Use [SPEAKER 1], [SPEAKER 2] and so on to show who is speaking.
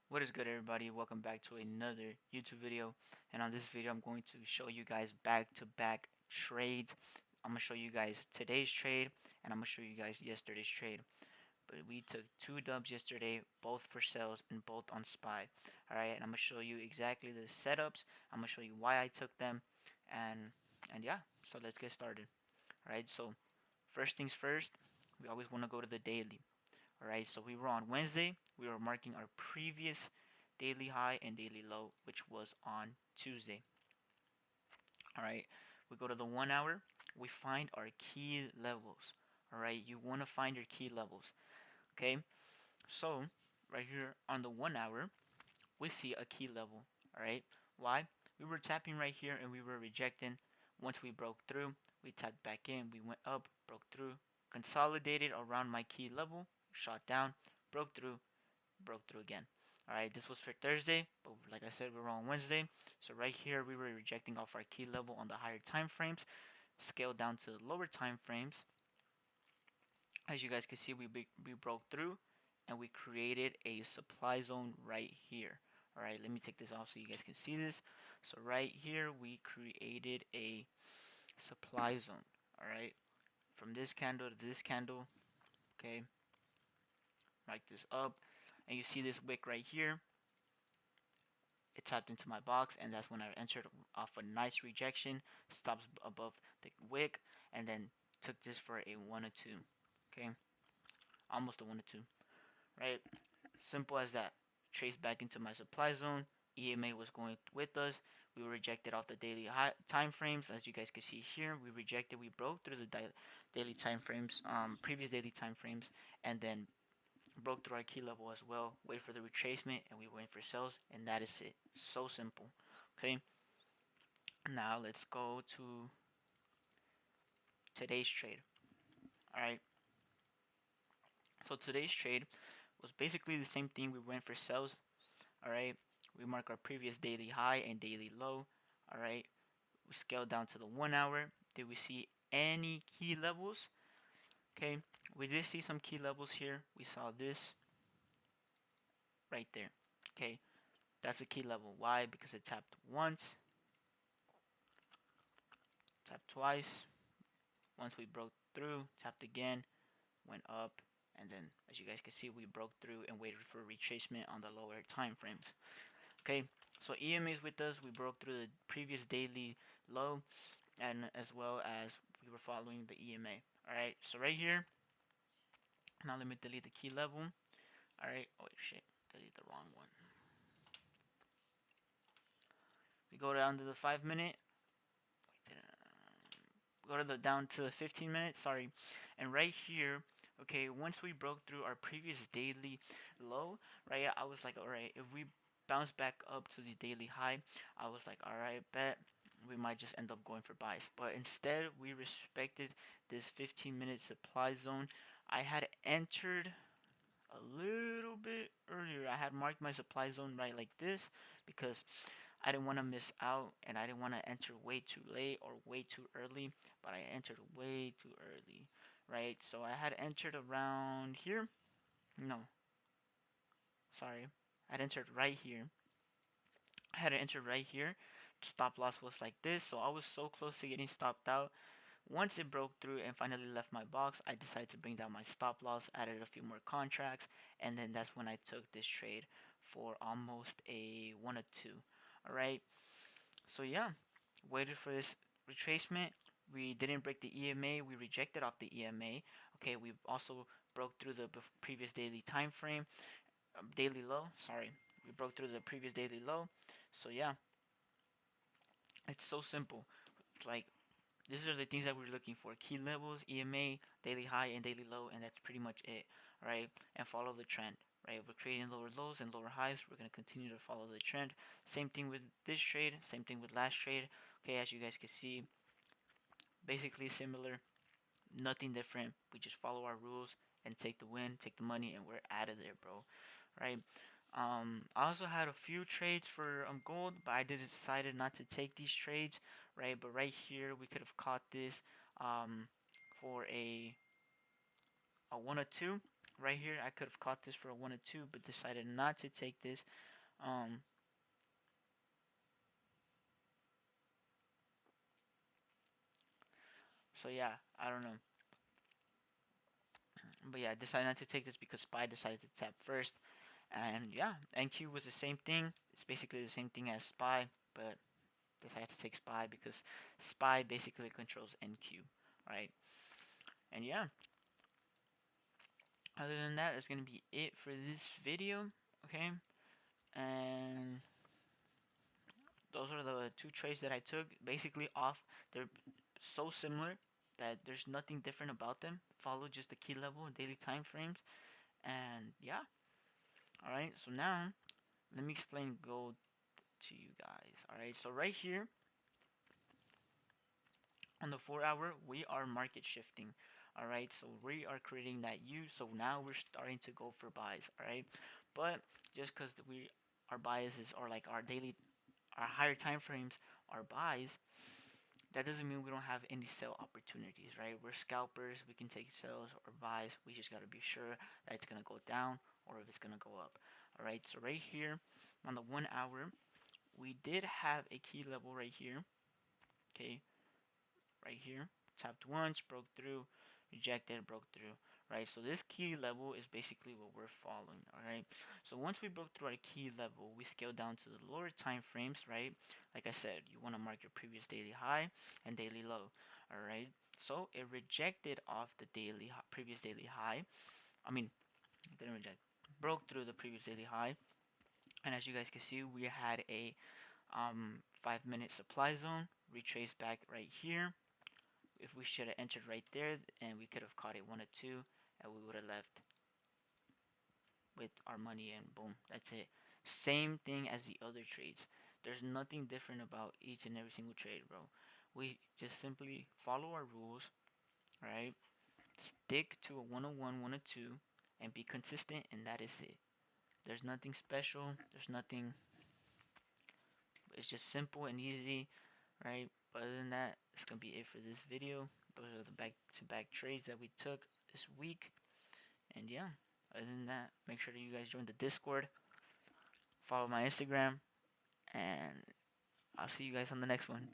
[SPEAKER 1] What is good, everybody? Welcome back to another YouTube video. And on this video I'm going to show you guys back-to-back trades. I'm going to show you guys today's trade, and I'm going to show you guys yesterday's trade. But we took two dubs yesterday, both for sales and both on SPY. Alright, and I'm going to show you exactly the setups. I'm going to show you why I took them, and yeah, so let's get started. Alright, so first things first, we always want to go to the daily. Alright, so we were on Wednesday. We were marking our previous daily high and daily low, which was on Tuesday. Alright, we go to the 1 hour. We find our key levels. Alright, you want to find your key levels. Okay, so right here on the 1 hour, we see a key level. Alright, why? We were tapping right here and we were rejecting. Once we broke through, we tapped back in, we went up, broke through, consolidated around my key level, shot down, broke through again. Alright, this was for Thursday, but like I said, we were on Wednesday. So right here, we were rejecting off our key level on the higher time frames, scaled down to lower time frames. As you guys can see, we broke through and we created a supply zone right here. Alright, let me take this off so you guys can see this. So right here, we created a supply zone. Alright, from this candle to this candle. Okay, like this up, and you see this wick right here. It tapped into my box, and that's when I entered off a nice rejection, stops above the wick, and then took this for a 1 or 2. Okay, almost a 1 or 2, right? Simple as that. Traced back into my supply zone. EMA was going with us. We were rejected off the daily high time frames. As you guys can see here, we rejected. We broke through the daily time frames, previous daily time frames, and then broke through our key level as well. Wait for the retracement, and we went for sales, and that is it. So simple. Okay, now let's go to today's trade. All right, so today's trade was basically the same thing. We went for sales. All right, we mark our previous daily high and daily low. All right, we scaled down to the 1 hour. Did we see any key levels? Okay, we did see some key levels here. We saw this right there. Okay, that's a key level. Why? Because it tapped once, tapped twice. Once we broke through, tapped again, went up, and then as you guys can see, we broke through and waited for retracement on the lower time frames. Okay, so EMA is with us. We broke through the previous daily low, and as well as we were following the EMA. All right, so right here, now let me delete the key level. All right, oh shit, delete the wrong one. We go down to the 5 minute. Go to the down to the 15 minutes, sorry, and right here, okay, once we broke through our previous daily low, right, I was like, all right, if we bounce back up to the daily high, I was like, all right, bet we might just end up going for buys. But instead, we respected this 15-minute supply zone. I had entered a little bit earlier. I had marked my supply zone right like this because I didn't want to miss out, and I didn't want to enter way too late or way too early, but I entered way too early, right? So I had entered around here. No, sorry. I had entered right here. I had entered right here. Stop loss was like this, so I was so close to getting stopped out. Once it broke through and finally left my box, I decided to bring down my stop loss, added a few more contracts, and then that's when I took this trade for almost a 1 or 2. Alright, so yeah, waited for this retracement. We didn't break the EMA, we rejected off the EMA. Okay, we also broke through the previous daily time frame, daily low, sorry. We broke through the previous daily low. So yeah, it's so simple. Like, these are the things that we're looking for: key levels, EMA, daily high, and daily low, and that's pretty much it. Right? And follow the trend. Right? We're creating lower lows and lower highs. We're gonna continue to follow the trend. Same thing with this trade. Same thing with last trade. Okay, as you guys can see, basically similar. Nothing different. We just follow our rules and take the win, take the money, and we're out of there, bro. Right? I also had a few trades for gold, but I decided not to take these trades, right? But right here, we could have caught this um, for a 1 or 2. Right here, I could have caught this for a 1 or 2, but decided not to take this. Um, so yeah, I don't know. But yeah, I decided not to take this because SPY decided to tap first. And yeah, NQ was the same thing. It's basically the same thing as SPY, but decided to take SPY because SPY basically controls NQ, right? And yeah, other than that, that's gonna be it for this video, okay? And those are the two trades that I took. Basically, off they're so similar that there's nothing different about them. Follow just the key level and daily time frames, and yeah. All right. So now let me explain gold to you guys. All right. So right here on the 4 hour, we are market shifting. All right. So we are creating that U. So now we're starting to go for buys. All right. But just because we our biases are like our higher time frames are buys, that doesn't mean we don't have any sell opportunities, right? We're scalpers. We can take sells or buys. We just got to be sure that it's going to go down or if it's going to go up. All right. So right here on the 1 hour, we did have a key level right here. Okay. Right here. Tapped once, broke through, rejected, broke through. Right. So this key level is basically what we're following. All right. So once we broke through our key level, we scale down to the lower time frames, right? Like I said, you want to mark your previous daily high and daily low. All right. So it rejected off the previous daily high. I mean, it didn't reject. Broke through the previous daily high. And as you guys can see, we had a 5 minute supply zone. Retrace back right here. If we should have entered right there, and we could have caught it 1 or 2, and we would have left with our money, and boom, that's it. Same thing as the other trades. There's nothing different about each and every single trade, bro. We just simply follow our rules, right? Stick to a 101, 102, and be consistent, and that is it. There's nothing special. There's nothing. It's just simple and easy, right? But other than that, it's gonna be it for this video. Those are the back-to-back trades that we took this week, and yeah. Other than that, make sure that you guys join the Discord, follow my Instagram, and I'll see you guys on the next one.